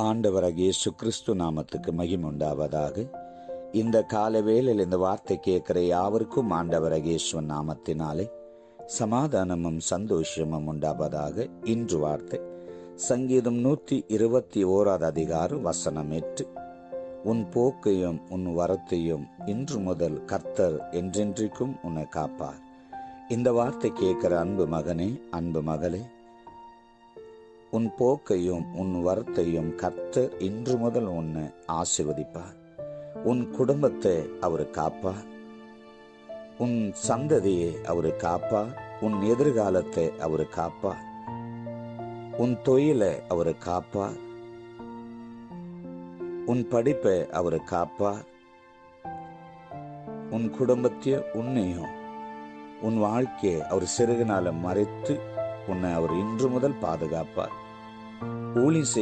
ஆண்டவராகிய இயேசு கிறிஸ்து நாமத்துக்கு மகிமை உண்டாவதாக. இந்த கால வேளையில் இந்த வார்த்தை கேட்கிற யாவருக்கும் ஆண்டவராகிய இயேசுவின் நாமத்தினாலே சமாதானமும் சந்தோஷமும் உண்டாவதாக. இன்று வார்த்தை சங்கீதம் 121 அதிகாரம் வசனம் 8. உன் போக்கையும் உன் வரத்தையும் இன்று முதல் கர்த்தர் என்றென்றைக்கும் உன்னை காப்பார். இந்த வார்த்தை கேட்கிற அன்பு மகனே, அன்பு மகளே, உன் போக்கையும் உன் வரத்தையும் கர்த்தர் இன்று முதல் உன்னை ஆசீர்வதிப்பார். உன் குடும்பத்தை அவர் காப்பார், உன் சந்ததியை அவர் காப்பார், உன் எதிர்காலத்தை அவர் காப்பார், உன் தொழிலை அவர் காப்பார், உன் படிப்பை அவர் காப்பார், உன் குடும்பத்தையும் உன்னையும் உன் வாழ்க்கையை அவர் சிறுகினால மறைத்து உன்னை அவர் இன்று முதல் பாதுகாப்பார். ஊழியம்